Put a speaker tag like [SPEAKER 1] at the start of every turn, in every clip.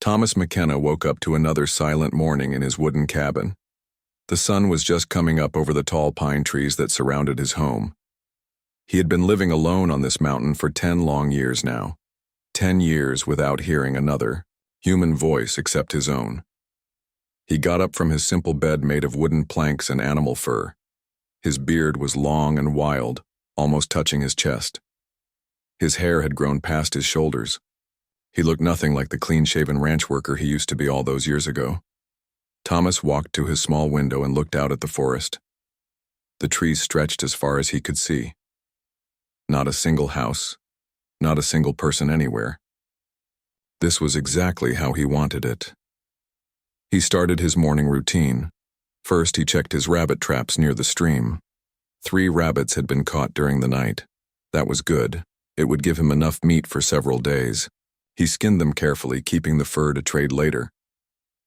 [SPEAKER 1] Thomas McKenna woke up to another silent morning in his wooden cabin. The sun was just coming up over the tall pine trees that surrounded his home. He had been living alone on this mountain for 10 long years now. 10 years without hearing another human voice except his own. He got up from his simple bed made of wooden planks and animal fur. His beard was long and wild, almost touching his chest. His hair had grown past his shoulders. He looked nothing like the clean-shaven ranch worker he used to be all those years ago. Thomas walked to his small window and looked out at the forest. The trees stretched as far as he could see. Not a single house, not a single person anywhere. This was exactly how he wanted it. He started his morning routine. First, he checked his rabbit traps near the stream. 3 rabbits had been caught during the night. That was good. It would give him enough meat for several days. He skinned them carefully, keeping the fur to trade later.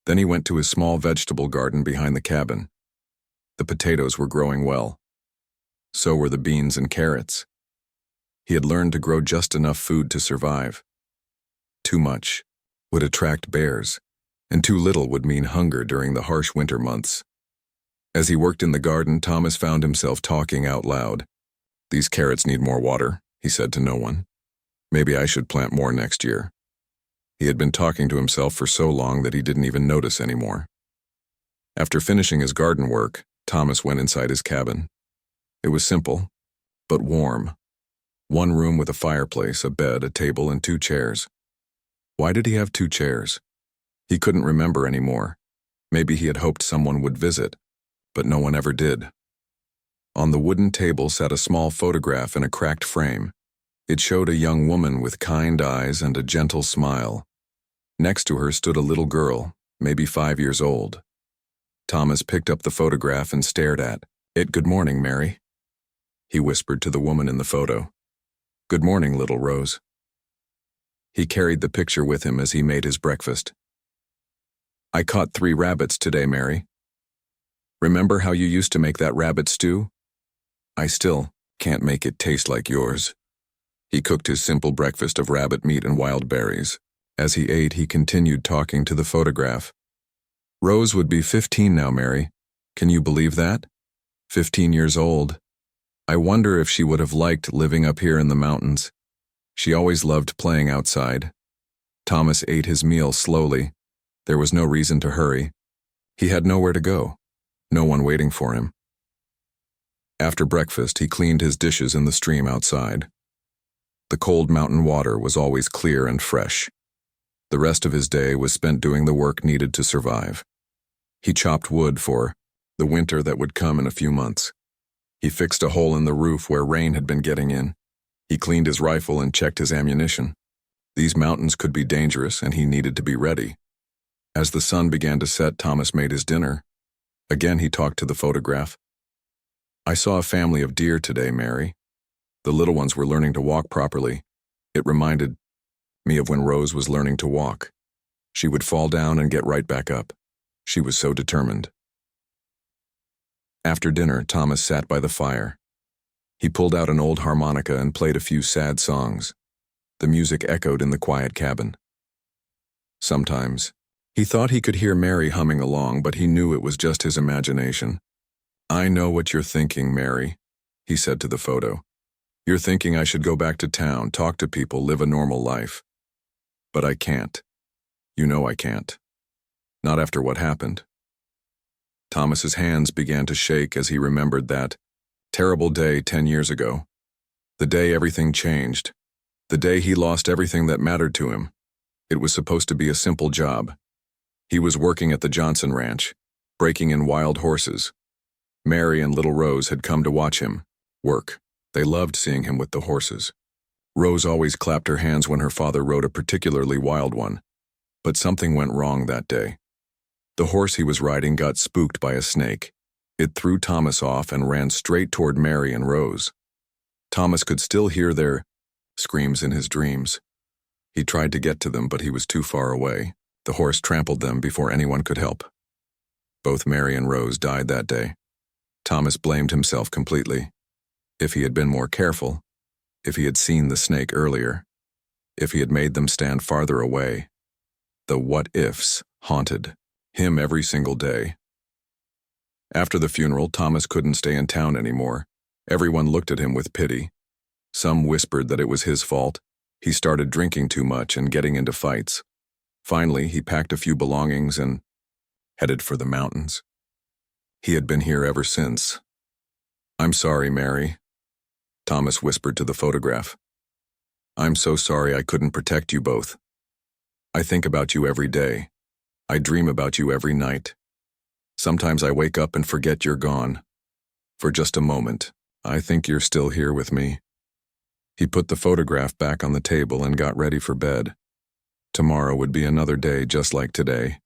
[SPEAKER 1] Then he went to his small vegetable garden behind the cabin. The potatoes were growing well. So were the beans and carrots. He had learned to grow just enough food to survive. Too much would attract bears, and too little would mean hunger during the harsh winter months. As he worked in the garden, Thomas found himself talking out loud. "These carrots need more water," he said to no one. "Maybe I should plant more next year." He had been talking to himself for so long that he didn't even notice anymore. After finishing his garden work, Thomas went inside his cabin. It was simple, but warm. 1 room with a fireplace, a bed, a table, and 2 chairs. Why did he have 2 chairs? He couldn't remember anymore. Maybe he had hoped someone would visit, but no one ever did. On the wooden table sat a small photograph in a cracked frame. It showed a young woman with kind eyes and a gentle smile. Next to her stood a little girl, maybe 5 years old. Thomas picked up the photograph and stared at it. "Good morning, Mary," he whispered to the woman in the photo. "Good morning, little Rose." He carried the picture with him as he made his breakfast. "I caught 3 rabbits today, Mary. Remember how you used to make that rabbit stew? I still can't make it taste like yours." He cooked his simple breakfast of rabbit meat and wild berries. As he ate, he continued talking to the photograph. "Rose would be 15 now, Mary. Can you believe that? 15 years old. I wonder if she would have liked living up here in the mountains. She always loved playing outside." Thomas ate his meal slowly. There was no reason to hurry. He had nowhere to go, no one waiting for him. After breakfast, he cleaned his dishes in the stream outside. The cold mountain water was always clear and fresh. The rest of his day was spent doing the work needed to survive. He chopped wood for the winter that would come in a few months. He fixed a hole in the roof where rain had been getting in. He cleaned his rifle and checked his ammunition. These mountains could be dangerous, and he needed to be ready. As the sun began to set, Thomas made his dinner. Again, he talked to the photograph. "I saw a family of deer today, Mary. The little ones were learning to walk properly. It reminded me of when Rose was learning to walk. She would fall down and get right back up. She was so determined." After dinner, Thomas sat by the fire. He pulled out an old harmonica and played a few sad songs. The music echoed in the quiet cabin. Sometimes, he thought he could hear Mary humming along, but he knew it was just his imagination. "I know what you're thinking, Mary," he said to the photo. "You're thinking I should go back to town, talk to people, live a normal life. But I can't. You know I can't. Not after what happened." Thomas's hands began to shake as he remembered that terrible day 10 years ago. The day everything changed. The day he lost everything that mattered to him. It was supposed to be a simple job. He was working at the Johnson Ranch, breaking in wild horses. Mary and little Rose had come to watch him work. They loved seeing him with the horses. Rose always clapped her hands when her father rode a particularly wild one. But something went wrong that day. The horse he was riding got spooked by a snake. It threw Thomas off and ran straight toward Mary and Rose. Thomas could still hear their screams in his dreams. He tried to get to them, but he was too far away. The horse trampled them before anyone could help. Both Mary and Rose died that day. Thomas blamed himself completely. If he had been more careful, if he had seen the snake earlier, if he had made them stand farther away, The what-ifs haunted him every single day. After the funeral, Thomas couldn't stay in town anymore. Everyone looked at him with pity. Some whispered that it was his fault. He started drinking too much and getting into fights. Finally, he packed a few belongings and headed for the mountains. He had been here ever since. "I'm sorry, Mary," Thomas whispered to the photograph. "I'm so sorry I couldn't protect you both. I think about you every day. I dream about you every night. Sometimes I wake up and forget you're gone. For just a moment, I think you're still here with me." He put the photograph back on the table and got ready for bed. Tomorrow would be another day just like today,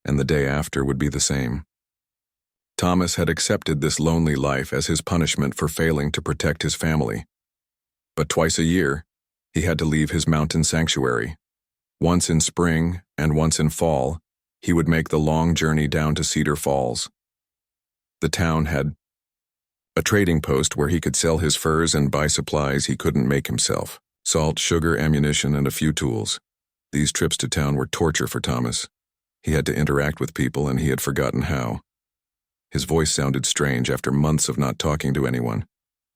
[SPEAKER 1] and the day after would be the same. Thomas had accepted this lonely life as his punishment for failing to protect his family. But twice a year, he had to leave his mountain sanctuary. Once in spring and once in fall, he would make the long journey down to Cedar Falls. The town had a trading post where he could sell his furs and buy supplies he couldn't make himself: salt, sugar, ammunition, and a few tools. These trips to town were torture for Thomas. He had to interact with people, and he had forgotten how. His voice sounded strange after months of not talking to anyone.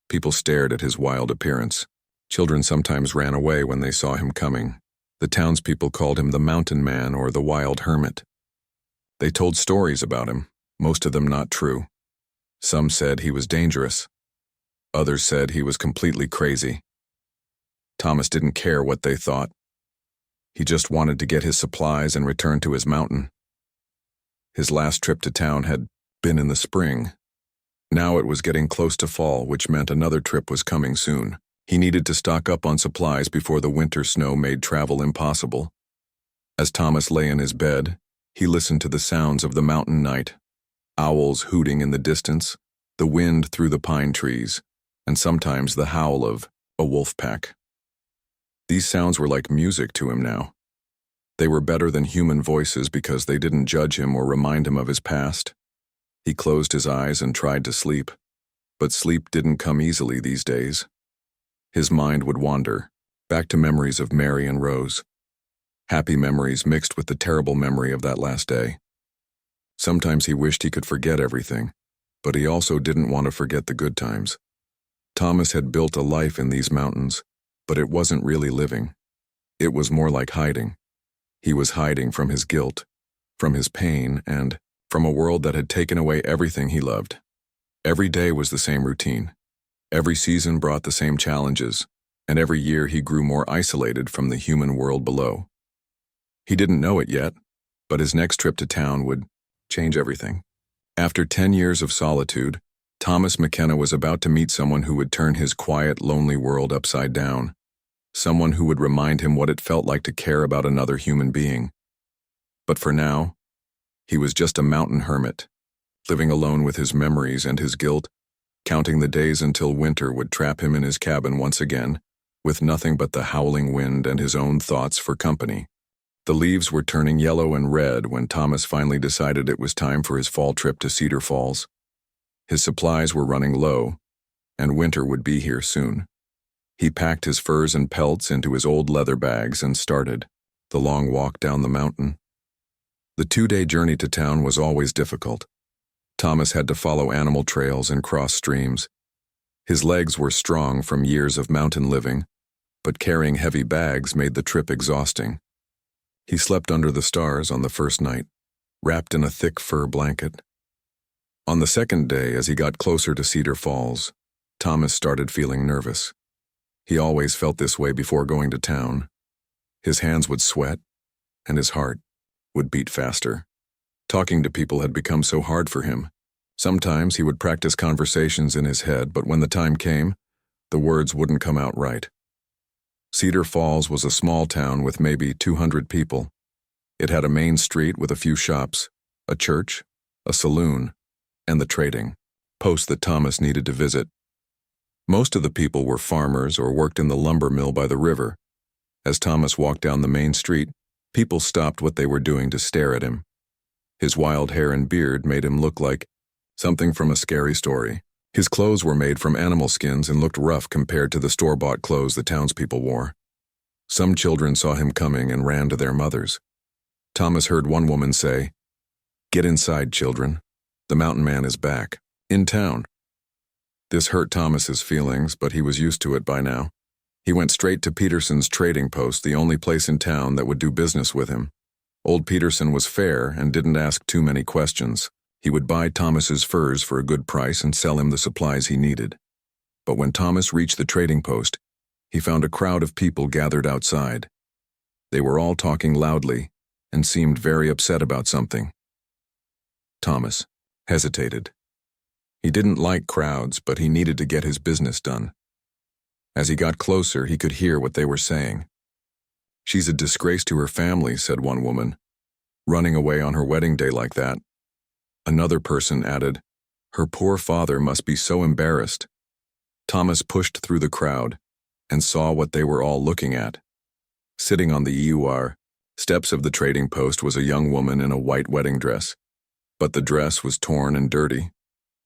[SPEAKER 1] People stared at his wild appearance. Children sometimes ran away when they saw him coming. The townspeople called him the Mountain Man or the Wild Hermit. They told stories about him, most of them not true. Some said he was dangerous. Others said he was completely crazy. Thomas didn't care what they thought. He just wanted to get his supplies and return to his mountain. His last trip to town had been in the spring. Now it was getting close to fall, which meant another trip was coming soon. He needed to stock up on supplies before the winter snow made travel impossible. As Thomas lay in his bed, he listened to the sounds of the mountain night: owls hooting in the distance, the wind through the pine trees, and sometimes the howl of a wolf pack. These sounds were like music to him now. They were better than human voices because they didn't judge him or remind him of his past. He closed his eyes and tried to sleep, but sleep didn't come easily these days. His mind would wander, back to memories of Mary and Rose. Happy memories mixed with the terrible memory of that last day. Sometimes he wished he could forget everything, but he also didn't want to forget the good times. Thomas had built a life in these mountains, but it wasn't really living. It was more like hiding. He was hiding from his guilt, from his pain, and from a world that had taken away everything he loved. Every day was the same routine. Every season brought the same challenges, and every year he grew more isolated from the human world below. He didn't know it yet, but his next trip to town would change everything. After 10 years of solitude, Thomas McKenna was about to meet someone who would turn his quiet, lonely world upside down. Someone who would remind him what it felt like to care about another human being. But for now, he was just a mountain hermit, living alone with his memories and his guilt, counting the days until winter would trap him in his cabin once again, with nothing but the howling wind and his own thoughts for company. The leaves were turning yellow and red when Thomas finally decided it was time for his fall trip to Cedar Falls. His supplies were running low, and winter would be here soon. He packed his furs and pelts into his old leather bags and started the long walk down the mountain. The 2-day journey to town was always difficult. Thomas had to follow animal trails and cross streams. His legs were strong from years of mountain living, but carrying heavy bags made the trip exhausting. He slept under the stars on the first night, wrapped in a thick fur blanket. On the second day, as he got closer to Cedar Falls, Thomas started feeling nervous. He always felt this way before going to town. His hands would sweat, and his heart would beat faster. Talking to people had become so hard for him. Sometimes he would practice conversations in his head, but when the time came, the words wouldn't come out right. Cedar Falls was a small town with maybe 200 people. It had a main street with a few shops, a church, a saloon, and the trading post that Thomas needed to visit. Most of the people were farmers or worked in the lumber mill by the river. As Thomas walked down the main street, people stopped what they were doing to stare at him. His wild hair and beard made him look like something from a scary story. His clothes were made from animal skins and looked rough compared to the store-bought clothes the townspeople wore. Some children saw him coming and ran to their mothers. Thomas heard one woman say, "Get inside, children. The mountain man is back. In town." This hurt Thomas's feelings, but he was used to it by now. He went straight to Peterson's trading post, the only place in town that would do business with him. Old Peterson was fair and didn't ask too many questions. He would buy Thomas's furs for a good price and sell him the supplies he needed. But when Thomas reached the trading post, he found a crowd of people gathered outside. They were all talking loudly and seemed very upset about something. Thomas hesitated. He didn't like crowds, but he needed to get his business done. As he got closer, he could hear what they were saying. "She's a disgrace to her family," said one woman, "running away on her wedding day like that." Another person added, "Her poor father must be so embarrassed." Thomas pushed through the crowd and saw what they were all looking at. Sitting on the steps of the trading post was a young woman in a white wedding dress, but the dress was torn and dirty.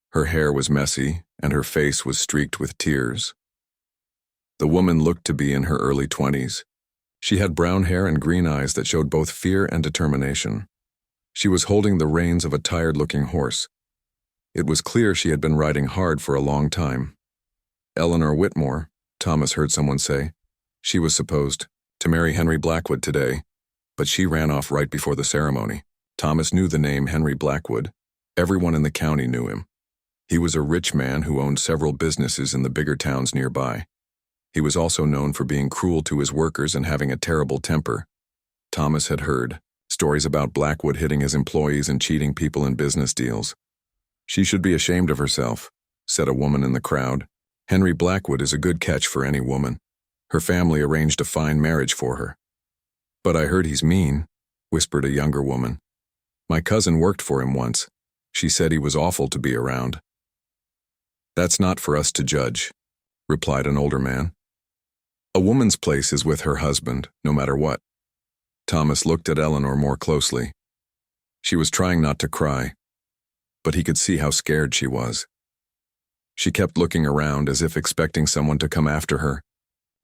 [SPEAKER 1] Her hair was messy, and her face was streaked with tears. The woman looked to be in her early 20s. She had brown hair and green eyes that showed both fear and determination. She was holding the reins of a tired-looking horse. It was clear she had been riding hard for a long time. Eleanor Whitmore, Thomas heard someone say. She was supposed to marry Henry Blackwood today, but she ran off right before the ceremony. Thomas knew the name Henry Blackwood. Everyone in the county knew him. He was a rich man who owned several businesses in the bigger towns nearby. He was also known for being cruel to his workers and having a terrible temper. Thomas had heard stories about Blackwood hitting his employees and cheating people in business deals. "She should be ashamed of herself," said a woman in the crowd. "Henry Blackwood is a good catch for any woman. Her family arranged a fine marriage for her." "But I heard he's mean," whispered a younger woman. "My cousin worked for him once. She said he was awful to be around." "That's not for us to judge," replied an older man. "A woman's place is with her husband, no matter what." Thomas looked at Eleanor more closely. She was trying not to cry, but he could see how scared she was. She kept looking around as if expecting someone to come after her.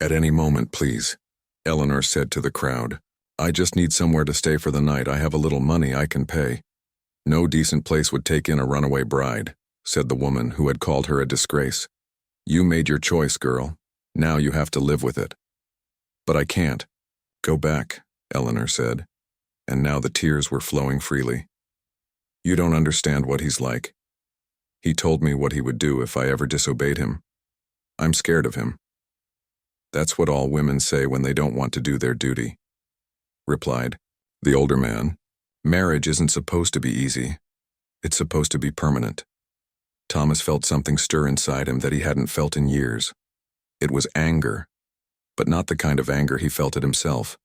[SPEAKER 1] "At any moment, please," Eleanor said to the crowd. "I just need somewhere to stay for the night. I have a little money I can pay." "No decent place would take in a runaway bride," said the woman who had called her a disgrace. "You made your choice, girl. Now you have to live with it." "But I can't." "Go back," Eleanor said, and now the tears were flowing freely. "You don't understand what he's like. He told me what he would do if I ever disobeyed him. I'm scared of him." "That's what all women say when they don't want to do their duty," replied the older man. "Marriage isn't supposed to be easy. It's supposed to be permanent." Thomas felt something stir inside him that he hadn't felt in years. It was anger, but not the kind of anger he felt at himself.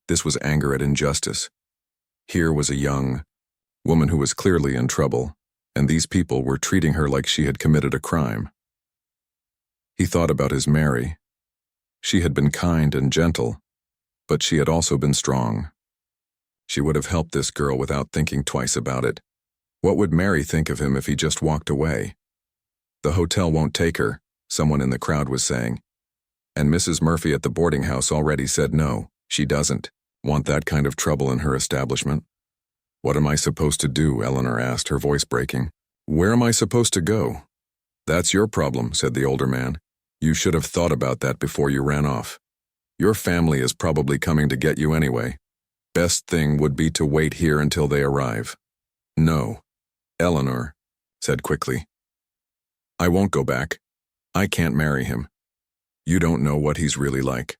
[SPEAKER 1] This was anger at injustice. Here was a young woman who was clearly in trouble, and these people were treating her like she had committed a crime. He thought about his Mary. She had been kind and gentle, but she had also been strong. She would have helped this girl without thinking twice about it. What would Mary think of him if he just walked away? "The hotel won't take her," someone in the crowd was saying. "And Mrs. Murphy at the boarding house already said no, she doesn't want that kind of trouble in her establishment." "What am I supposed to do?" Eleanor asked, her voice breaking. "Where am I supposed to go?" "That's your problem," said the older man. "You should have thought about that before you ran off. Your family is probably coming to get you anyway. Best thing would be to wait here until they arrive." "No," Eleanor said quickly. "I won't go back. I can't marry him. You don't know what he's really like."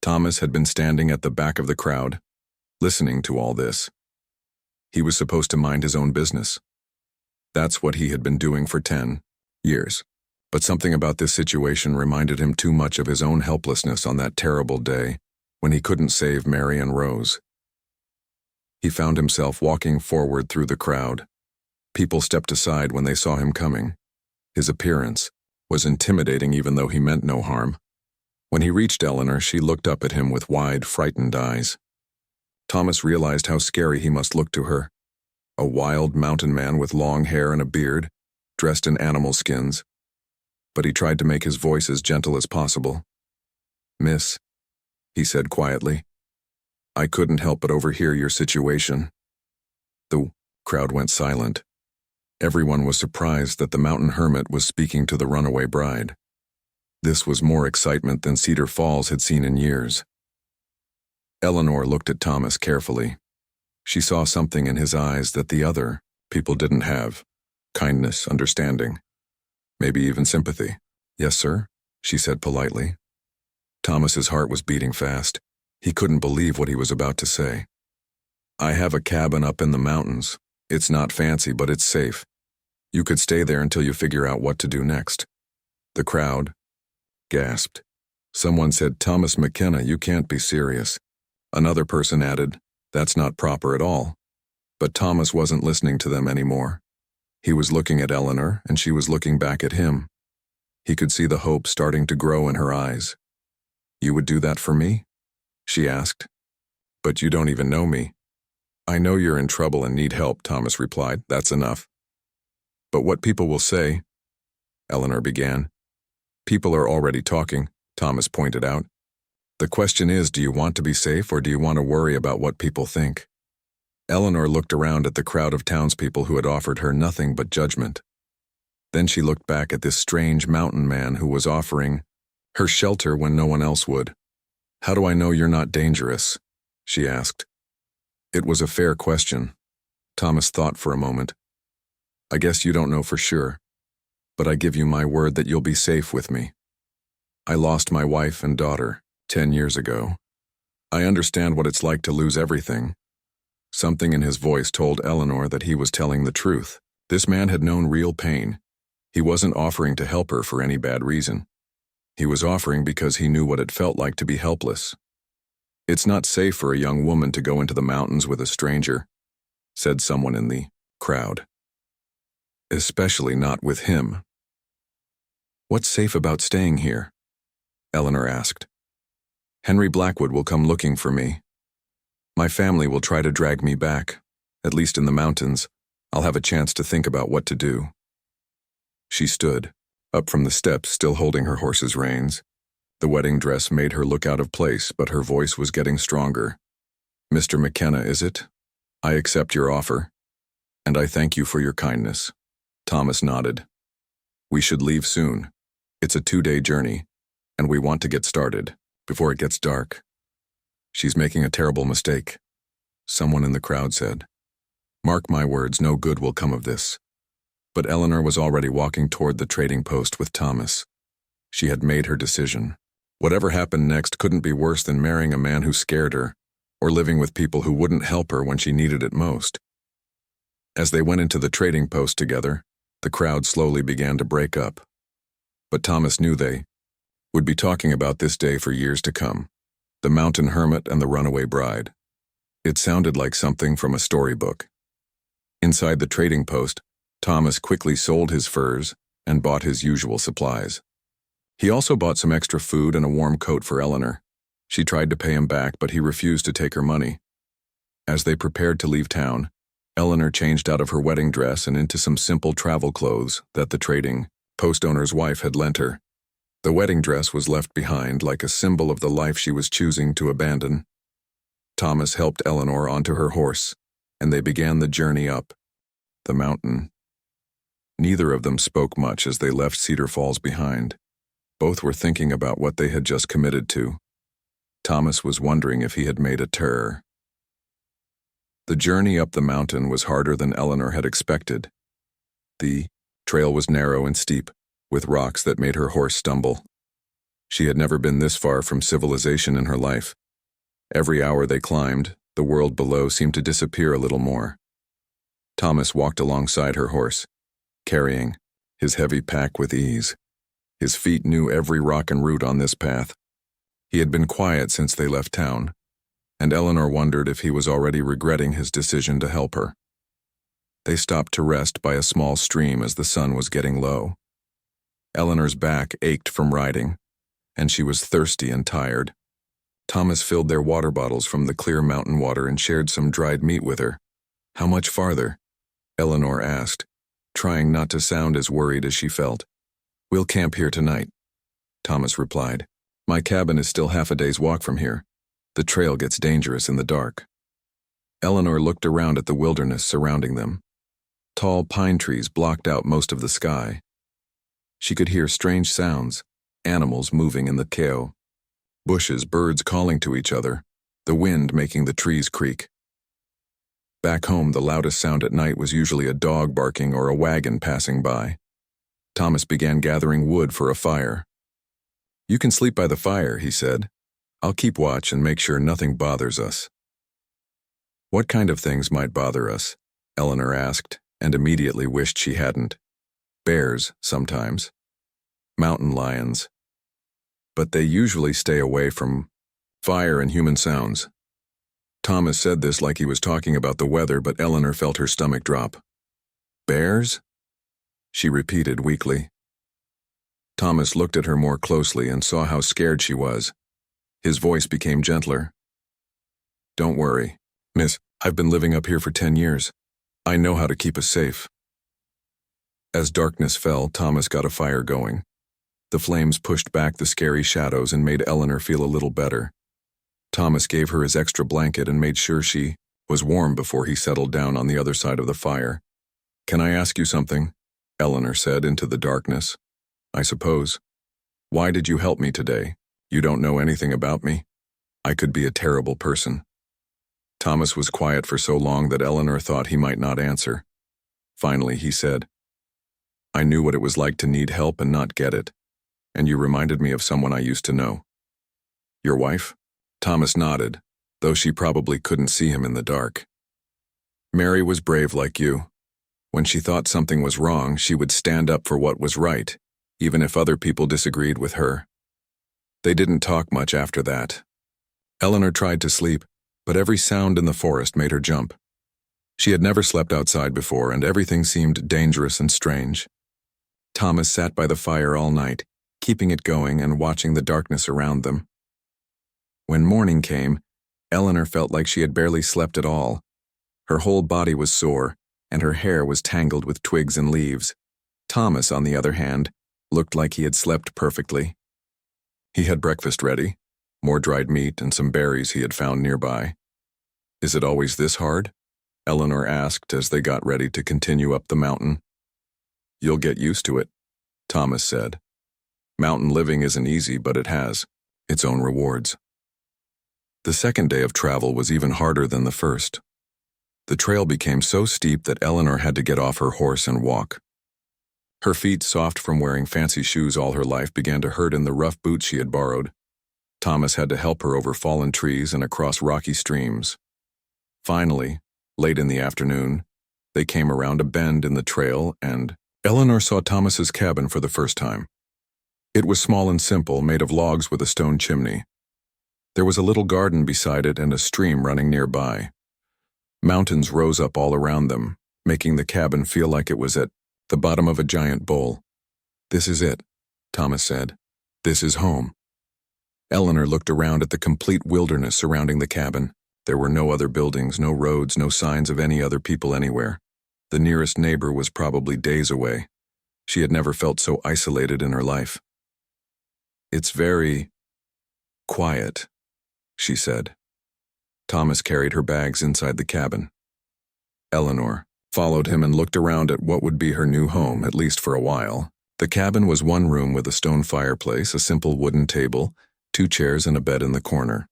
[SPEAKER 1] Thomas had been standing at the back of the crowd, listening to all this. He was supposed to mind his own business. That's what he had been doing for 10 years. But something about this situation reminded him too much of his own helplessness on that terrible day when he couldn't save Mary and Rose. He found himself walking forward through the crowd. People stepped aside when they saw him coming. His appearance was intimidating even though he meant no harm. When he reached Eleanor, she looked up at him with wide, frightened eyes. Thomas realized how scary he must look to her. A wild mountain man with long hair and a beard, dressed in animal skins. But he tried to make his voice as gentle as possible. "Miss," he said quietly. I couldn't help but overhear your situation." The crowd went silent. Everyone was surprised that the mountain hermit was speaking to the runaway bride. This was more excitement than Cedar Falls had seen in years. Eleanor looked at Thomas carefully. She saw something in his eyes that the other people didn't have: kindness, understanding, maybe even sympathy. "Yes, sir," she said politely. Thomas's heart was beating fast. He couldn't believe what he was about to say. "I have a cabin up in the mountains. It's not fancy, but it's safe. You could stay there until you figure out what to do next." The crowd gasped. Someone said, "Thomas McKenna, you can't be serious." Another person added, "That's not proper at all." But Thomas wasn't listening to them anymore. He was looking at Eleanor, and she was looking back at him. He could see the hope starting to grow in her eyes. "You would do that for me?" she asked. "But you don't even know me." "I know you're in trouble and need help," Thomas replied. "That's enough." "But what people will say," Eleanor began. "People are already talking," Thomas pointed out. "The question is, do you want to be safe or do you want to worry about what people think?" Eleanor looked around at the crowd of townspeople who had offered her nothing but judgment. Then she looked back at this strange mountain man who was offering her shelter when no one else would. "How do I know you're not dangerous?" she asked. It was a fair question. Thomas thought for a moment. "I guess you don't know for sure, but I give you my word that you'll be safe with me. I lost my wife and daughter 10 years ago. I understand what it's like to lose everything." Something in his voice told Eleanor that he was telling the truth. This man had known real pain. He wasn't offering to help her for any bad reason. He was offering because he knew what it felt like to be helpless. "It's not safe for a young woman to go into the mountains with a stranger," said someone in the crowd. "Especially not with him." "What's safe about staying here?" Eleanor asked. "Henry Blackwood will come looking for me. My family will try to drag me back. At least in the mountains, I'll have a chance to think about what to do." She stood, up from the steps, still holding her horse's reins. The wedding dress made her look out of place, but her voice was getting stronger. "Mr. McKenna, is it? I accept your offer, and I thank you for your kindness." Thomas nodded. "We should leave soon. It's a 2-day journey, and we want to get started before it gets dark." "She's making a terrible mistake," someone in the crowd said. "Mark my words, no good will come of this." But Eleanor was already walking toward the trading post with Thomas. She had made her decision. Whatever happened next couldn't be worse than marrying a man who scared her, or living with people who wouldn't help her when she needed it most. As they went into the trading post together, the crowd slowly began to break up. But Thomas knew they would be talking about this day for years to come. The mountain hermit and the runaway bride. It sounded like something from a storybook. Inside the trading post, Thomas quickly sold his furs and bought his usual supplies. He also bought some extra food and a warm coat for Eleanor. She tried to pay him back, but he refused to take her money. As they prepared to leave town, Eleanor changed out of her wedding dress and into some simple travel clothes that the trading post owner's wife had lent her. The wedding dress was left behind like a symbol of the life she was choosing to abandon. Thomas helped Eleanor onto her horse, and they began the journey up the mountain. Neither of them spoke much as they left Cedar Falls behind. Both were thinking about what they had just committed to. Thomas was wondering if he had made a terror. The journey up the mountain was harder than Eleanor had expected. The trail was narrow and steep, with rocks that made her horse stumble. She had never been this far from civilization in her life. Every hour they climbed, the world below seemed to disappear a little more. Thomas walked alongside her horse, carrying his heavy pack with ease. His feet knew every rock and root on this path. He had been quiet since they left town, and Eleanor wondered if he was already regretting his decision to help her. They stopped to rest by a small stream as the sun was getting low. Eleanor's back ached from riding, and she was thirsty and tired. Thomas filled their water bottles from the clear mountain water and shared some dried meat with her. "How much farther?" Eleanor asked, trying not to sound as worried as she felt. "We'll camp here tonight," Thomas replied. "My cabin is still half a day's walk from here. The trail gets dangerous in the dark. Eleanor looked around at the wilderness surrounding them. Tall pine trees blocked out most of the sky. She could hear strange sounds, animals moving in the keo, bushes, birds calling to each other, the wind making the trees creak. Back home, the loudest sound at night was usually a dog barking or a wagon passing by. Thomas began gathering wood for a fire. "You can sleep by the fire," he said. "I'll keep watch and make sure nothing bothers us." "What kind of things might bother us?" Eleanor asked, and immediately wished she hadn't. "Bears, sometimes. Mountain lions. But they usually stay away from fire and human sounds." Thomas said this like he was talking about the weather, but Eleanor felt her stomach drop. "Bears?" she repeated weakly. Thomas looked at her more closely and saw how scared she was. His voice became gentler. "Don't worry, miss. I've been living up here for 10 years. I know how to keep us safe." As darkness fell, Thomas got a fire going. The flames pushed back the scary shadows and made Eleanor feel a little better. Thomas gave her his extra blanket and made sure she was warm before he settled down on the other side of the fire. "Can I ask you something?" Eleanor said into the darkness. "I suppose. Why did you help me today? You don't know anything about me? I could be a terrible person." Thomas was quiet for so long that Eleanor thought he might not answer. Finally, he said, "I knew what it was like to need help and not get it, and you reminded me of someone I used to know." "Your wife?" Thomas nodded, though she probably couldn't see him in the dark. "Mary was brave like you. When she thought something was wrong, she would stand up for what was right, even if other people disagreed with her." They didn't talk much after that. Eleanor tried to sleep, but every sound in the forest made her jump. She had never slept outside before, and everything seemed dangerous and strange. Thomas sat by the fire all night, keeping it going and watching the darkness around them. When morning came, Eleanor felt like she had barely slept at all. Her whole body was sore, and her hair was tangled with twigs and leaves. Thomas, on the other hand, looked like he had slept perfectly. He had breakfast ready, more dried meat and some berries he had found nearby. "Is it always this hard?" Eleanor asked as they got ready to continue up the mountain. "You'll get used to it," Thomas said. "Mountain living isn't easy, but it has its own rewards." The second day of travel was even harder than the first. The trail became so steep that Eleanor had to get off her horse and walk. Her feet, soft from wearing fancy shoes all her life, began to hurt in the rough boots she had borrowed. Thomas had to help her over fallen trees and across rocky streams. Finally, late in the afternoon, they came around a bend in the trail and Eleanor saw Thomas's cabin for the first time. It was small and simple, made of logs with a stone chimney. There was a little garden beside it and a stream running nearby. Mountains rose up all around them, making the cabin feel like it was at the bottom of a giant bowl. "This is it," Thomas said. "This is home." Eleanor looked around at the complete wilderness surrounding the cabin. There were no other buildings, no roads, no signs of any other people anywhere. The nearest neighbor was probably days away. She had never felt so isolated in her life. "It's very quiet," she said. Thomas carried her bags inside the cabin. Eleanor followed him and looked around at what would be her new home, at least for a while. The cabin was one room with a stone fireplace, a simple wooden table, 2 chairs and a bed in the corner.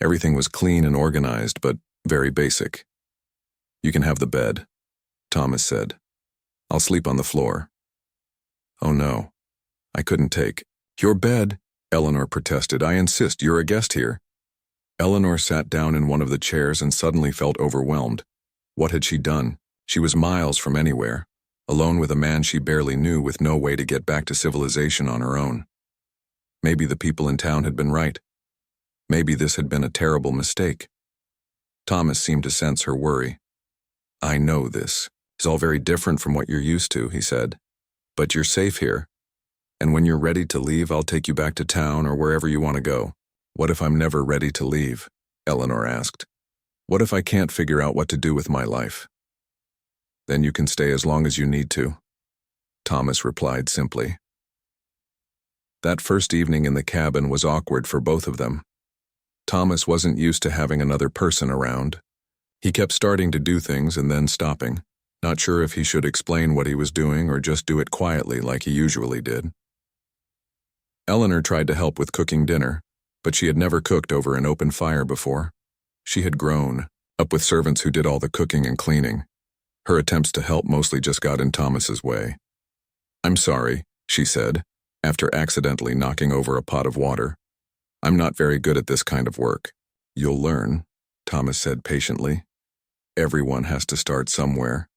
[SPEAKER 1] Everything was clean and organized, but very basic. "You can have the bed," Thomas said. "I'll sleep on the floor." "Oh no, I couldn't take your bed," Eleanor protested. "I insist, you're a guest here." Eleanor sat down in one of the chairs and suddenly felt overwhelmed. What had she done? She was miles from anywhere, alone with a man she barely knew, with no way to get back to civilization on her own. Maybe the people in town had been right. Maybe this had been a terrible mistake. Thomas seemed to sense her worry. "I know this is all very different from what you're used to," he said. "But you're safe here. And when you're ready to leave, I'll take you back to town or wherever you want to go." "What if I'm never ready to leave?" Eleanor asked. "What if I can't figure out what to do with my life?" "Then you can stay as long as you need to," Thomas replied simply. That first evening in the cabin was awkward for both of them. Thomas wasn't used to having another person around. He kept starting to do things and then stopping, not sure if he should explain what he was doing or just do it quietly like he usually did. Eleanor tried to help with cooking dinner, but she had never cooked over an open fire before. She had grown up with servants who did all the cooking and cleaning. Her attempts to help mostly just got in Thomas's way. "I'm sorry," she said, after accidentally knocking over a pot of water. "I'm not very good at this kind of work." "You'll learn," Thomas said patiently. "Everyone has to start somewhere."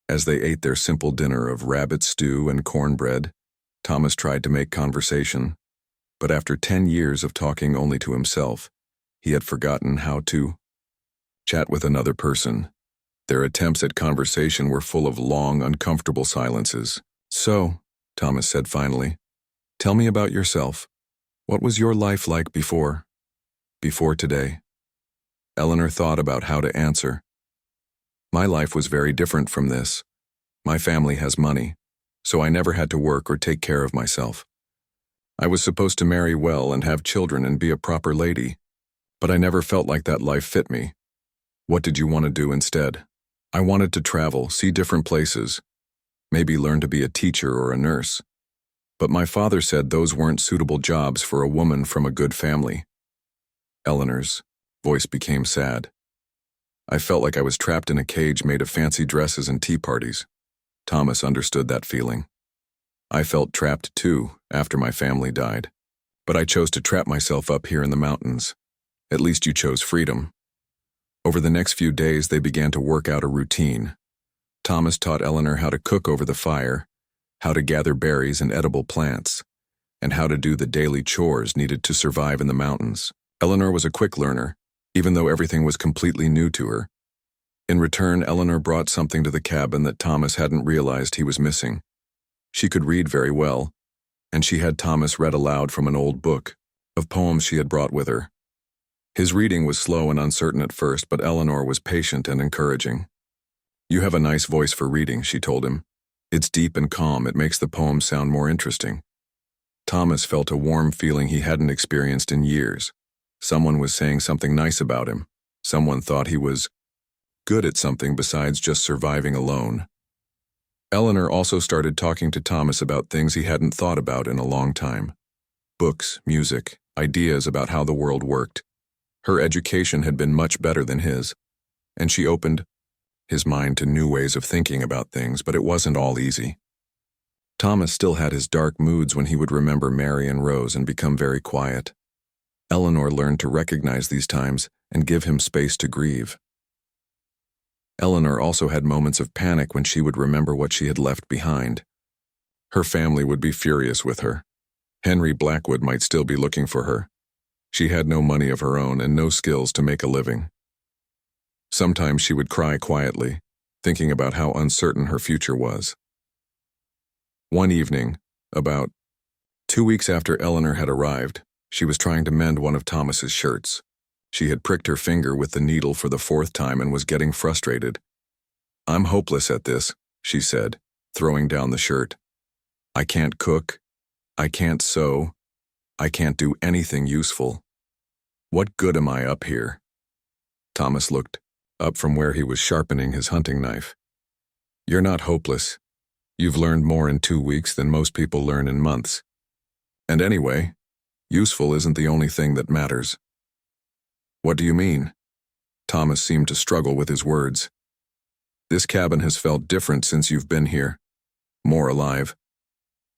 [SPEAKER 1] As they ate their simple dinner of rabbit stew and cornbread, Thomas tried to make conversation, but after 10 years of talking only to himself, he had forgotten how to chat with another person. Their attempts at conversation were full of long, uncomfortable silences. "So," Thomas said finally, "tell me about yourself. What was your life like before today?" Eleanor thought about how to answer. "My life was very different from this. My family has money, so I never had to work or take care of myself. I was supposed to marry well and have children and be a proper lady, but I never felt like that life fit me." "What did you want to do instead?" "I wanted to travel, see different places, maybe learn to be a teacher or a nurse. But my father said those weren't suitable jobs for a woman from a good family." Eleanor's voice became sad. "I felt like I was trapped in a cage made of fancy dresses and tea parties." Thomas understood that feeling. "I felt trapped too after my family died. But I chose to trap myself up here in the mountains. At least you chose freedom." Over the next few days, they began to work out a routine. Thomas taught Eleanor how to cook over the fire, how to gather berries and edible plants, and how to do the daily chores needed to survive in the mountains. Eleanor was a quick learner, even though everything was completely new to her. In return, Eleanor brought something to the cabin that Thomas hadn't realized he was missing. She could read very well, and she had Thomas read aloud from an old book of poems she had brought with her. His reading was slow and uncertain at first, but Eleanor was patient and encouraging. "You have a nice voice for reading," she told him. "It's deep and calm. It makes the poems sound more interesting." Thomas felt a warm feeling he hadn't experienced in years. Someone was saying something nice about him. Someone thought he was good at something besides just surviving alone. Eleanor also started talking to Thomas about things he hadn't thought about in a long time. Books, music, ideas about how the world worked. Her education had been much better than his, and she opened his mind to new ways of thinking about things, but it wasn't all easy. Thomas still had his dark moods when he would remember Mary and Rose and become very quiet. Eleanor learned to recognize these times and give him space to grieve. Eleanor also had moments of panic when she would remember what she had left behind. Her family would be furious with her. Henry Blackwood might still be looking for her. She had no money of her own and no skills to make a living. Sometimes she would cry quietly, thinking about how uncertain her future was. One evening, about 2 weeks after Eleanor had arrived, she was trying to mend one of Thomas's shirts. She had pricked her finger with the needle for the 4th time and was getting frustrated. "I'm hopeless at this," she said, throwing down the shirt. "I can't cook. I can't sew. I can't do anything useful. What good am I up here?" Thomas looked up from where he was sharpening his hunting knife. "You're not hopeless. You've learned more in 2 weeks than most people learn in months. And anyway, useful isn't the only thing that matters." "What do you mean?" Thomas seemed to struggle with his words. "This cabin has felt different since you've been here. More alive.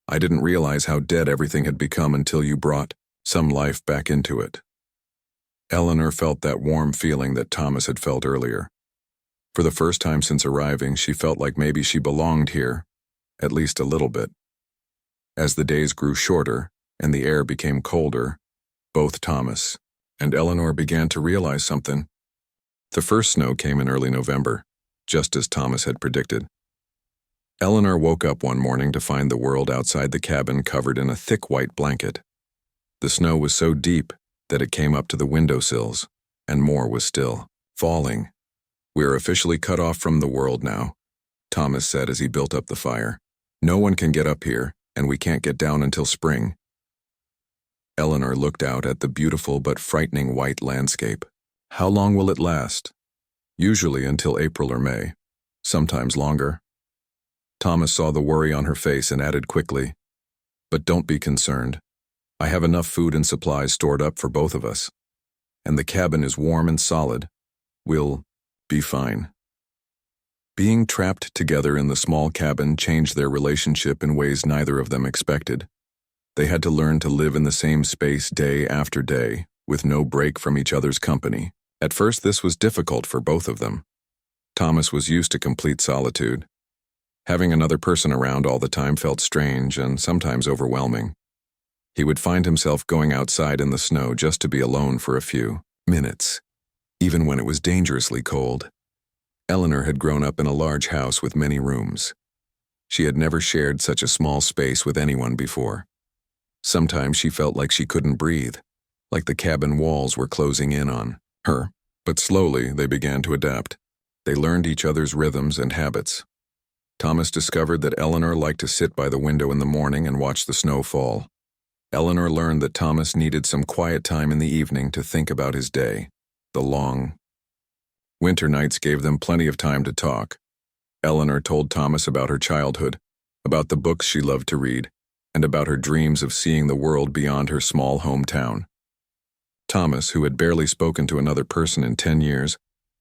[SPEAKER 1] I didn't realize how dead everything had become until you brought some life back into it." Eleanor felt that warm feeling that Thomas had felt earlier. For the first time since arriving, she felt like maybe she belonged here, at least a little bit. As the days grew shorter and the air became colder, both Thomas and Eleanor began to realize something. The first snow came in early November, just as Thomas had predicted. Eleanor woke up one morning to find the world outside the cabin covered in a thick white blanket. The snow was so deep that it came up to the windowsills, and more was still falling. "We're officially cut off from the world now," Thomas said as he built up the fire. "No one can get up here, and we can't get down until spring." Eleanor looked out at the beautiful but frightening white landscape. How long will it last? Usually until April or May, sometimes longer. Thomas saw the worry on her face and added quickly, "But don't be concerned. I have enough food and supplies stored up for both of us. And the cabin is warm and solid. We'll be fine." Being trapped together in the small cabin changed their relationship in ways neither of them expected. They had to learn to live in the same space day after day, with no break from each other's company. At first, this was difficult for both of them. Thomas was used to complete solitude. Having another person around all the time felt strange and sometimes overwhelming. He would find himself going outside in the snow just to be alone for a few minutes, even when it was dangerously cold. Eleanor had grown up in a large house with many rooms. She had never shared such a small space with anyone before. Sometimes she felt like she couldn't breathe, like the cabin walls were closing in on her. But slowly, they began to adapt. They learned each other's rhythms and habits. Thomas discovered that Eleanor liked to sit by the window in the morning and watch the snow fall. Eleanor learned that Thomas needed some quiet time in the evening to think about his day. The long winter nights gave them plenty of time to talk. Eleanor told Thomas about her childhood, about the books she loved to read, and about her dreams of seeing the world beyond her small hometown. Thomas, who had barely spoken to another person in 10 years,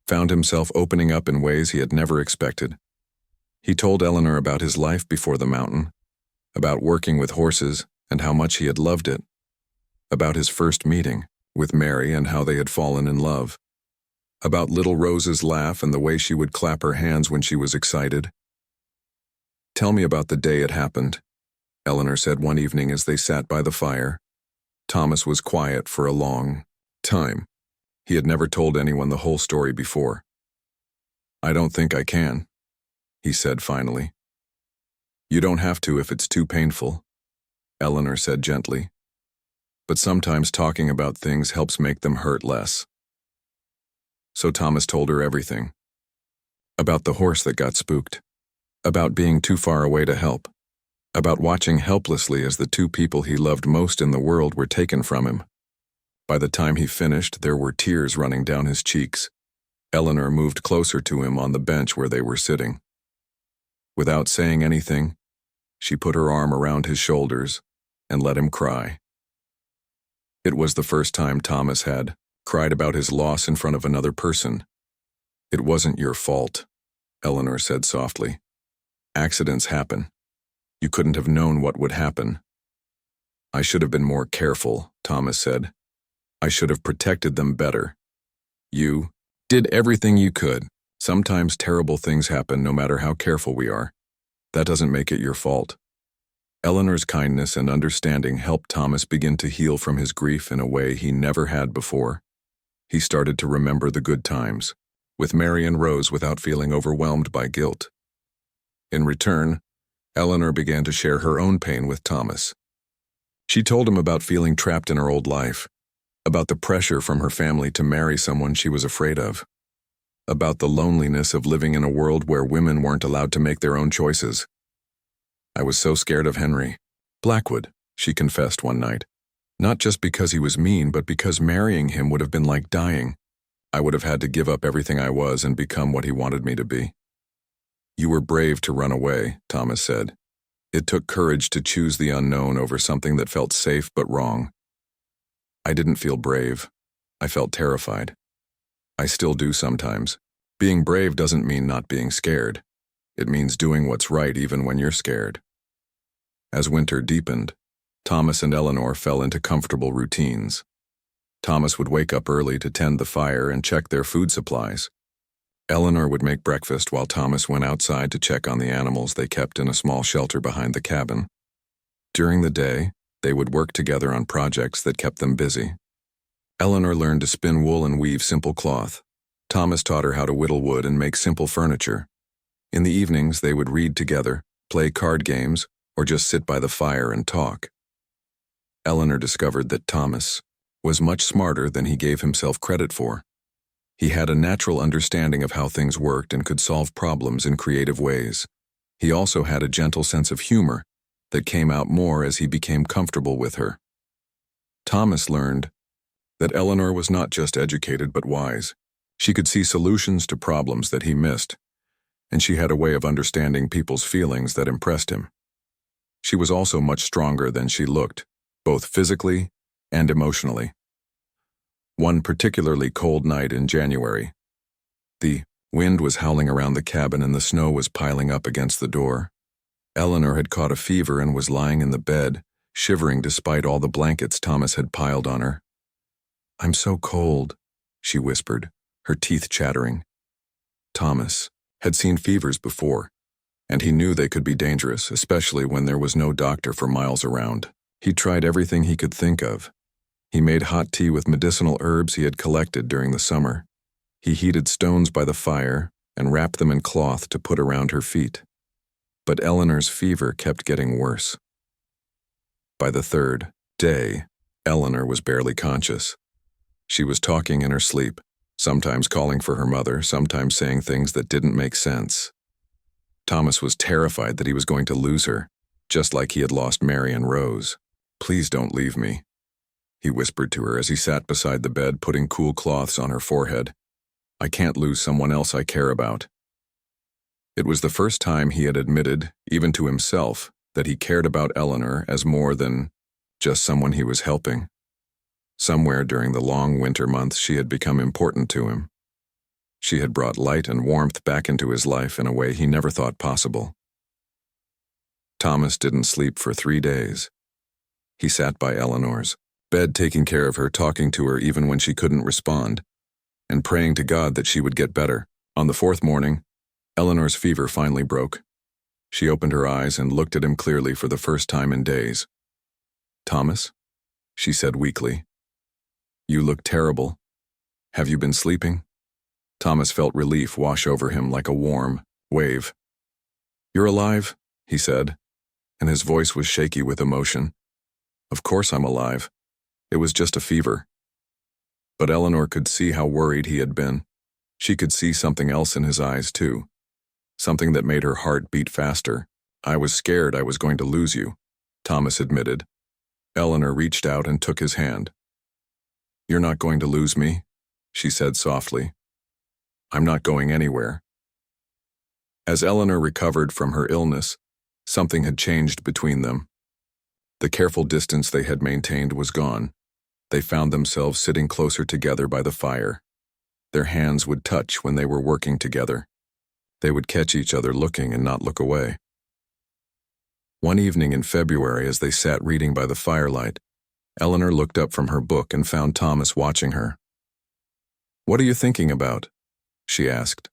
[SPEAKER 1] found himself opening up in ways he had never expected. He told Eleanor about his life before the mountain, about working with horses and how much he had loved it, about his first meeting with Mary and how they had fallen in love, about little Rose's laugh and the way she would clap her hands when she was excited. "Tell me about the day it happened," Eleanor said one evening as they sat by the fire. Thomas was quiet for a long time. He had never told anyone the whole story before. "I don't think I can," he said finally. "You don't have to if it's too painful," Eleanor said gently. "But sometimes talking about things helps make them hurt less." So Thomas told her everything. About the horse that got spooked. About being too far away to help. About watching helplessly as the two people he loved most in the world were taken from him. By the time he finished, there were tears running down his cheeks. Eleanor moved closer to him on the bench where they were sitting. Without saying anything, she put her arm around his shoulders and let him cry. It was the first time Thomas had cried about his loss in front of another person. "It wasn't your fault," Eleanor said softly. "Accidents happen. You couldn't have known what would happen." "I should have been more careful," Thomas said. "I should have protected them better. You did everything you could. Sometimes terrible things happen no matter how careful we are. That doesn't make it your fault." Eleanor's kindness and understanding helped Thomas begin to heal from his grief in a way he never had before. He started to remember the good times, with Mary and Rose without feeling overwhelmed by guilt. In return, Eleanor began to share her own pain with Thomas. She told him about feeling trapped in her old life, about the pressure from her family to marry someone she was afraid of, about the loneliness of living in a world where women weren't allowed to make their own choices. "I was so scared of Henry Blackwood," she confessed one night. "Not just because he was mean, but because marrying him would have been like dying. I would have had to give up everything I was and become what he wanted me to be." "You were brave to run away," Thomas said. "It took courage to choose the unknown over something that felt safe but wrong." "I didn't feel brave. I felt terrified. I still do sometimes. Being brave doesn't mean not being scared. It means doing what's right even when you're scared." As winter deepened, Thomas and Eleanor fell into comfortable routines. Thomas would wake up early to tend the fire and check their food supplies. Eleanor would make breakfast while Thomas went outside to check on the animals they kept in a small shelter behind the cabin. During the day, they would work together on projects that kept them busy. Eleanor learned to spin wool and weave simple cloth. Thomas taught her how to whittle wood and make simple furniture. In the evenings, they would read together, play card games, or just sit by the fire and talk. Eleanor discovered that Thomas was much smarter than he gave himself credit for. He had a natural understanding of how things worked and could solve problems in creative ways. He also had a gentle sense of humor that came out more as he became comfortable with her. Thomas learned that Eleanor was not just educated but wise. She could see solutions to problems that he missed, and she had a way of understanding people's feelings that impressed him. She was also much stronger than she looked, both physically and emotionally. One particularly cold night in January, the wind was howling around the cabin and the snow was piling up against the door. Eleanor had caught a fever and was lying in the bed, shivering despite all the blankets Thomas had piled on her. "I'm so cold," she whispered, her teeth chattering. Thomas had seen fevers before, and he knew they could be dangerous, especially when there was no doctor for miles around. He tried everything he could think of. He made hot tea with medicinal herbs he had collected during the summer. He heated stones by the fire and wrapped them in cloth to put around her feet. But Eleanor's fever kept getting worse. By the third day, Eleanor was barely conscious. She was talking in her sleep, sometimes calling for her mother, sometimes saying things that didn't make sense. Thomas was terrified that he was going to lose her, just like he had lost Mary and Rose. "Please don't leave me," he whispered to her as he sat beside the bed, putting cool cloths on her forehead. "I can't lose someone else I care about." It was the first time he had admitted, even to himself, that he cared about Eleanor as more than just someone he was helping. Somewhere during the long winter months, she had become important to him. She had brought light and warmth back into his life in a way he never thought possible. Thomas didn't sleep for 3 days. He sat by Eleanor's bed, taking care of her, talking to her even when she couldn't respond, and praying to God that she would get better. On the 4th morning, Eleanor's fever finally broke. She opened her eyes and looked at him clearly for the first time in days. "Thomas," she said weakly, "you look terrible. Have you been sleeping?" Thomas felt relief wash over him like a warm wave. "You're alive," he said, and his voice was shaky with emotion. "Of course I'm alive. It was just a fever." But Eleanor could see how worried he had been. She could see something else in his eyes, too. Something that made her heart beat faster. "I was scared I was going to lose you," Thomas admitted. Eleanor reached out and took his hand. "You're not going to lose me," she said softly. "I'm not going anywhere." As Eleanor recovered from her illness, something had changed between them. The careful distance they had maintained was gone. They found themselves sitting closer together by the fire. Their hands would touch when they were working together. They would catch each other looking and not look away. One evening in February, as they sat reading by the firelight, Eleanor looked up from her book and found Thomas watching her. "What are you thinking about?" she asked.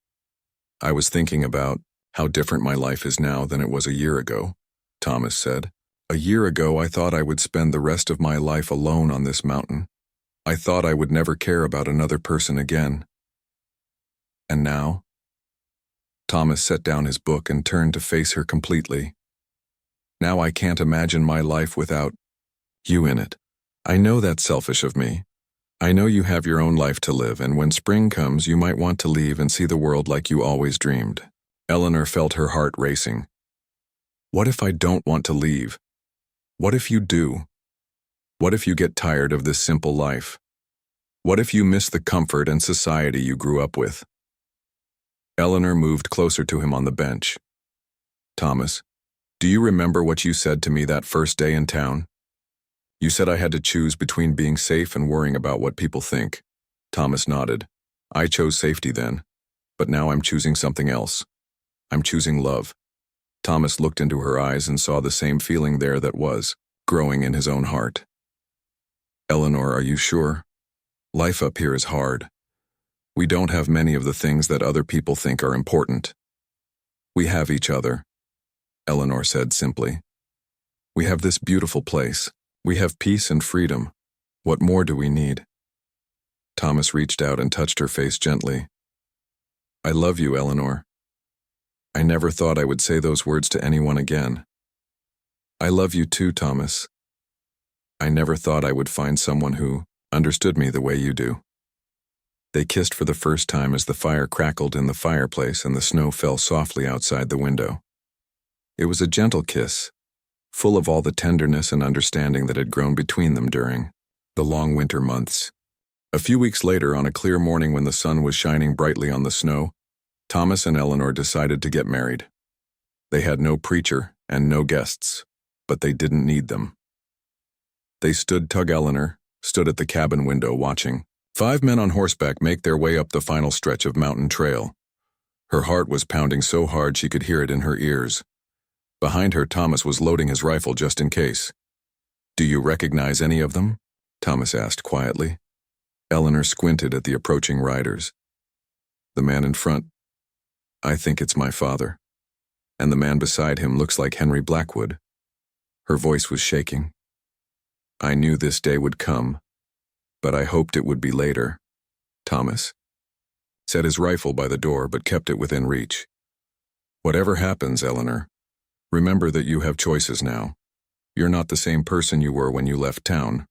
[SPEAKER 1] "I was thinking about how different my life is now than it was a year ago," Thomas said. "A year ago, I thought I would spend the rest of my life alone on this mountain. I thought I would never care about another person again. And now?" Thomas set down his book and turned to face her completely. "Now I can't imagine my life without you in it. I know that's selfish of me. I know you have your own life to live, and when spring comes, you might want to leave and see the world like you always dreamed." Eleanor felt her heart racing. "What if I don't want to leave? What if you do? What if you get tired of this simple life? What if you miss the comfort and society you grew up with?" Eleanor moved closer to him on the bench. "Thomas, do you remember what you said to me that first day in town? You said I had to choose between being safe and worrying about what people think." Thomas nodded. "I chose safety then, but now I'm choosing something else. I'm choosing love." Thomas looked into her eyes and saw the same feeling there that was growing in his own heart. "Eleanor, are you sure? Life up here is hard. We don't have many of the things that other people think are important. We have each other," Eleanor said simply. "We have this beautiful place. We have peace and freedom. What more do we need?" Thomas reached out and touched her face gently. "I love you, Eleanor. I never thought I would say those words to anyone again. I love you too, Thomas. I never thought I would find someone who understood me the way you do." They kissed for the first time as the fire crackled in the fireplace and the snow fell softly outside the window. It was a gentle kiss, full of all the tenderness and understanding that had grown between them during The long winter months. A few weeks later, on a clear morning when the sun was shining brightly on the snow, Thomas and Eleanor decided to get married. They had no preacher and no guests, but they didn't need them. Eleanor stood at the cabin window watching 5 men on horseback make their way up the final stretch of mountain trail. Her heart was pounding so hard she could hear it in her ears. Behind her, Thomas was loading his rifle just in case. "Do you recognize any of them?" Thomas asked quietly. Eleanor squinted at the approaching riders. "The man in front, I think it's my father. And the man beside him looks like Henry Blackwood." Her voice was shaking. "I knew this day would come, but I hoped it would be later." Thomas set his rifle by the door but kept it within reach. "Whatever happens, Eleanor, remember that you have choices now. You're not the same person you were when you left town."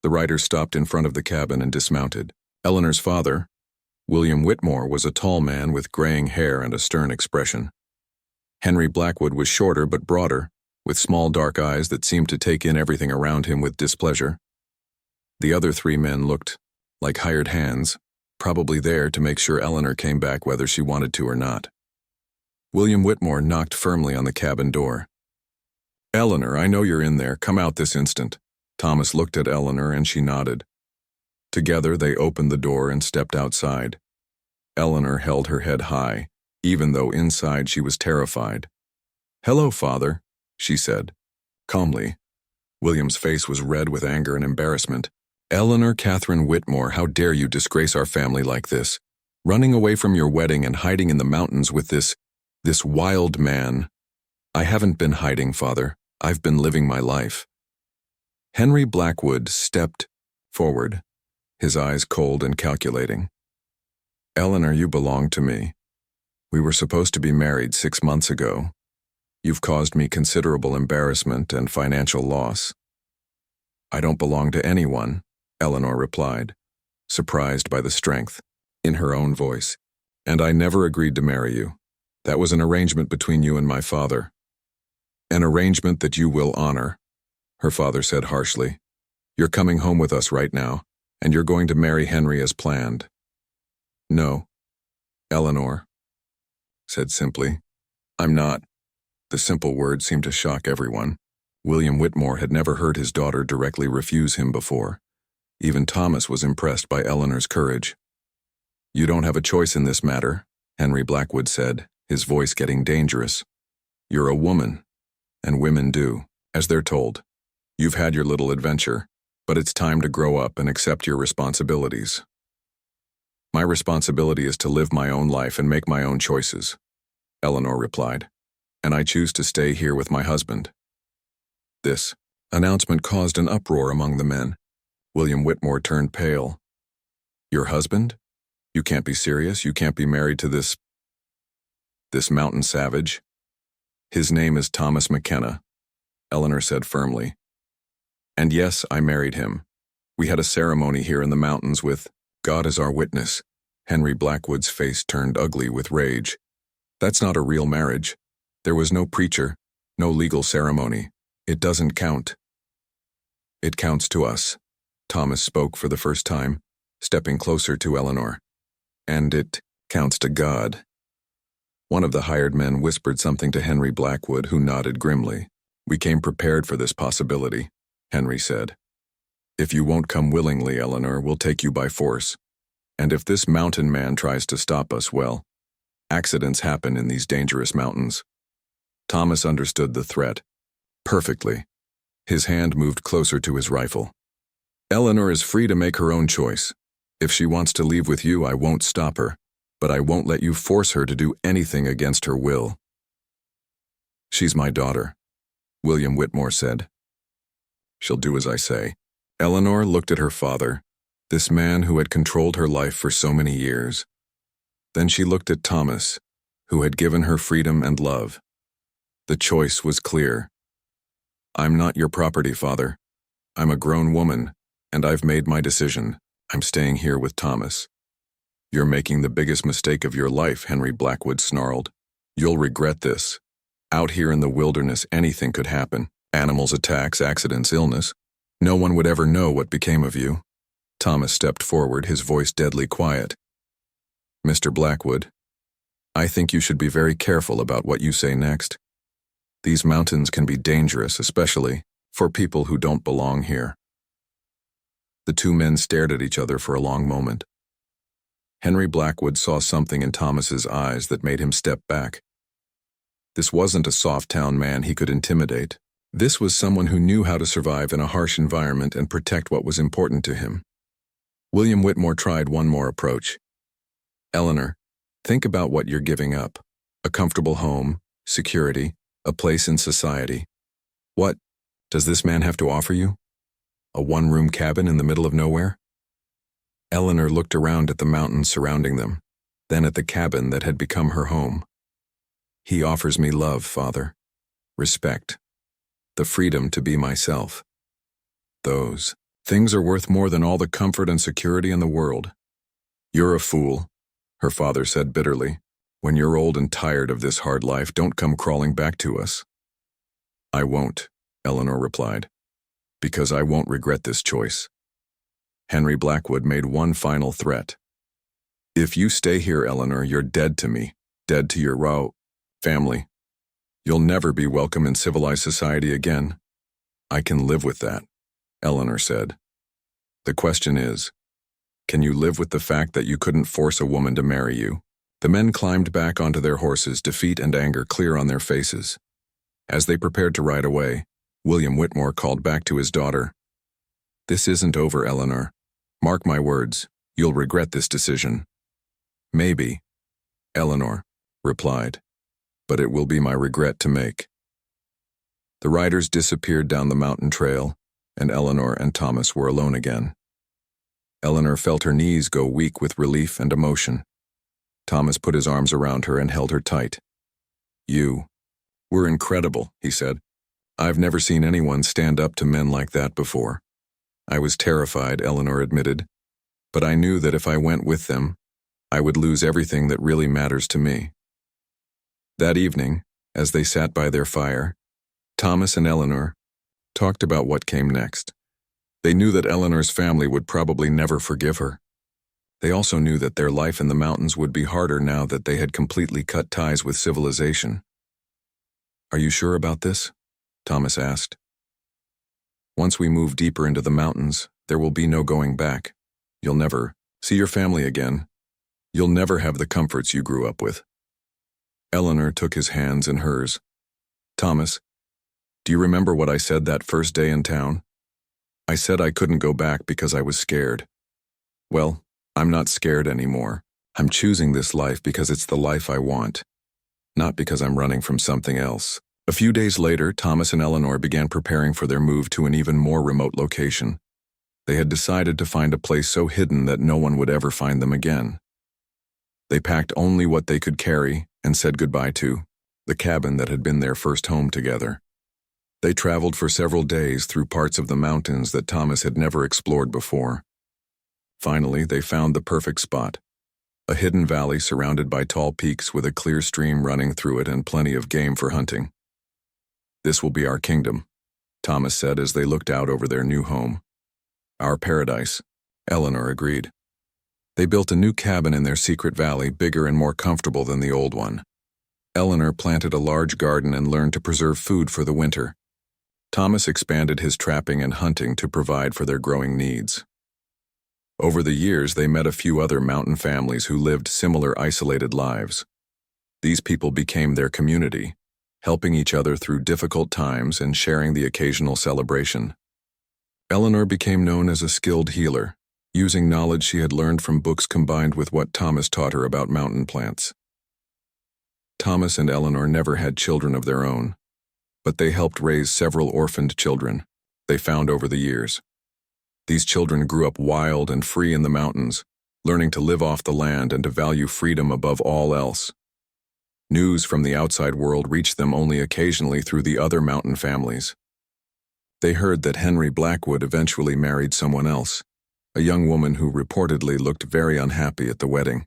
[SPEAKER 1] The riders stopped in front of the cabin and dismounted. Eleanor's father, William Whitmore, was a tall man with graying hair and a stern expression. Henry Blackwood was shorter but broader, with small dark eyes that seemed to take in everything around him with displeasure. The other 3 men looked like hired hands, probably there to make sure Eleanor came back whether she wanted to or not. William Whitmore knocked firmly on the cabin door. "Eleanor, I know you're in there. Come out this instant." Thomas looked at Eleanor and she nodded. Together they opened the door and stepped outside. Eleanor held her head high, even though inside she was terrified. "Hello, Father," she said, calmly. William's face was red with anger and embarrassment. "Eleanor Catherine Whitmore, how dare you disgrace our family like this? Running away from your wedding and hiding in the mountains with this wild man." "I haven't been hiding, Father. I've been living my life." Henry Blackwood stepped forward, his eyes cold and calculating. "Eleanor, you belong to me. We were supposed to be married 6 months ago. You've caused me considerable embarrassment and financial loss." "I don't belong to anyone," Eleanor replied, surprised by the strength in her own voice. "And I never agreed to marry you. That was an arrangement between you and my father. An arrangement that you will honor," her father said harshly. "You're coming home with us right now, and you're going to marry Henry as planned." "No," Eleanor said simply. "I'm not." The simple words seemed to shock everyone. William Whitmore had never heard his daughter directly refuse him before. Even Thomas was impressed by Eleanor's courage. "You don't have a choice in this matter," Henry Blackwood said, his voice getting dangerous. "You're a woman, and women do, as they're told. You've had your little adventure, but it's time to grow up and accept your responsibilities." "My responsibility is to live my own life and make my own choices," Eleanor replied, "and I choose to stay here with my husband." This announcement caused an uproar among the men. William Whitmore turned pale. "Your husband? You can't be serious. You can't be married to this mountain savage." "His name is Thomas McKenna," Eleanor said firmly. "And yes, I married him. We had a ceremony here in the mountains with God as our witness." Henry Blackwood's face turned ugly with rage. "That's not a real marriage. There was no preacher, no legal ceremony. It doesn't count." "It counts to us," Thomas spoke for the first time, stepping closer to Eleanor. "And it counts to God." One of the hired men whispered something to Henry Blackwood, who nodded grimly. "We came prepared for this possibility," Henry said. "If you won't come willingly, Eleanor, we'll take you by force. And if this mountain man tries to stop us, well, accidents happen in these dangerous mountains." Thomas understood the threat perfectly. His hand moved closer to his rifle. "Eleanor is free to make her own choice. If she wants to leave with you, I won't stop her, but I won't let you force her to do anything against her will." "She's my daughter," William Whitmore said. "She'll do as I say." Eleanor looked at her father, this man who had controlled her life for so many years. Then she looked at Thomas, who had given her freedom and love. The choice was clear. "I'm not your property, Father. I'm a grown woman, and I've made my decision. I'm staying here with Thomas." "You're making the biggest mistake of your life," Henry Blackwood snarled. "You'll regret this. Out here in the wilderness, anything could happen. Animals, attacks, accidents, illness. No one would ever know what became of you. Thomas stepped forward, his voice deadly quiet. Mr. Blackwood, I think you should be very careful about what you say next. These mountains can be dangerous, especially for people who don't belong here. The two men stared at each other for a long moment. Henry Blackwood saw something in Thomas's eyes that made him step back. This wasn't a soft-town man he could intimidate. This was someone who knew how to survive in a harsh environment and protect what was important to him. William Whitmore tried one more approach. Eleanor, think about what you're giving up. A comfortable home, security, a place in society. What does this man have to offer you? A one-room cabin in the middle of nowhere? Eleanor looked around at the mountains surrounding them, then at the cabin that had become her home. He offers me love, Father. Respect. The freedom to be myself. Those things are worth more than all the comfort and security in the world. You're a fool, her father said bitterly. When you're old and tired of this hard life, don't come crawling back to us. I won't, Eleanor replied, because I won't regret this choice. Henry Blackwood made one final threat. If you stay here, Eleanor, you're dead to me, dead to your family. You'll never be welcome in civilized society again. I can live with that, Eleanor said. The question is, can you live with the fact that you couldn't force a woman to marry you? The men climbed back onto their horses, defeat and anger clear on their faces. As they prepared to ride away, William Whitmore called back to his daughter. This isn't over, Eleanor. Mark my words, you'll regret this decision. Maybe, Eleanor replied, but it will be my regret to make. The riders disappeared down the mountain trail, and Eleanor and Thomas were alone again. Eleanor felt her knees go weak with relief and emotion. Thomas put his arms around her and held her tight. You were incredible, he said. I've never seen anyone stand up to men like that before. I was terrified, Eleanor admitted, but I knew that if I went with them, I would lose everything that really matters to me. That evening, as they sat by their fire, Thomas and Eleanor talked about what came next. They knew that Eleanor's family would probably never forgive her. They also knew that their life in the mountains would be harder now that they had completely cut ties with civilization. Are you sure about this? Thomas asked. Once we move deeper into the mountains, there will be no going back. You'll never see your family again. You'll never have the comforts you grew up with. Eleanor took his hands in hers. Thomas, do you remember what I said that first day in town? I said I couldn't go back because I was scared. Well, I'm not scared anymore. I'm choosing this life because it's the life I want, not because I'm running from something else. A few days later, Thomas and Eleanor began preparing for their move to an even more remote location. They had decided to find a place so hidden that no one would ever find them again. They packed only what they could carry and said goodbye to the cabin that had been their first home together. They traveled for several days through parts of the mountains that Thomas had never explored before. Finally, they found the perfect spot, a hidden valley surrounded by tall peaks with a clear stream running through it and plenty of game for hunting. This will be our kingdom, Thomas said as they looked out over their new home. Our paradise, Eleanor agreed. They built a new cabin in their secret valley, bigger and more comfortable than the old one. Eleanor planted a large garden and learned to preserve food for the winter. Thomas expanded his trapping and hunting to provide for their growing needs. Over the years, they met a few other mountain families who lived similar isolated lives. These people became their community, helping each other through difficult times and sharing the occasional celebration. Eleanor became known as a skilled healer, using knowledge she had learned from books combined with what Thomas taught her about mountain plants. Thomas and Eleanor never had children of their own, but they helped raise several orphaned children they found over the years. These children grew up wild and free in the mountains, learning to live off the land and to value freedom above all else. News from the outside world reached them only occasionally through the other mountain families. They heard that Henry Blackwood eventually married someone else, a young woman who reportedly looked very unhappy at the wedding.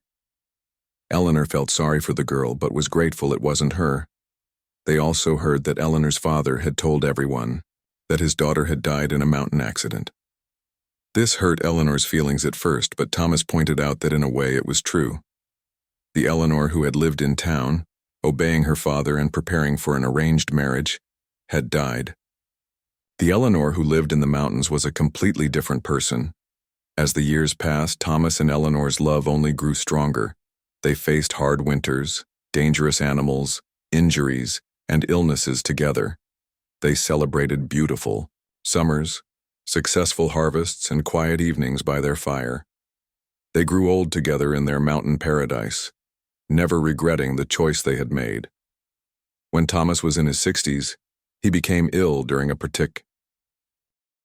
[SPEAKER 1] Eleanor felt sorry for the girl but was grateful it wasn't her. They also heard that Eleanor's father had told everyone that his daughter had died in a mountain accident. This hurt Eleanor's feelings at first, but Thomas pointed out that in a way it was true. The Eleanor who had lived in town, obeying her father and preparing for an arranged marriage, had died. The Eleanor who lived in the mountains was a completely different person. As the years passed, Thomas and Eleanor's love only grew stronger. They faced hard winters, dangerous animals, injuries, and illnesses together. They celebrated beautiful summers, successful harvests, and quiet evenings by their fire. They grew old together in their mountain paradise, never regretting the choice they had made. When Thomas was in his 60s, he became ill during a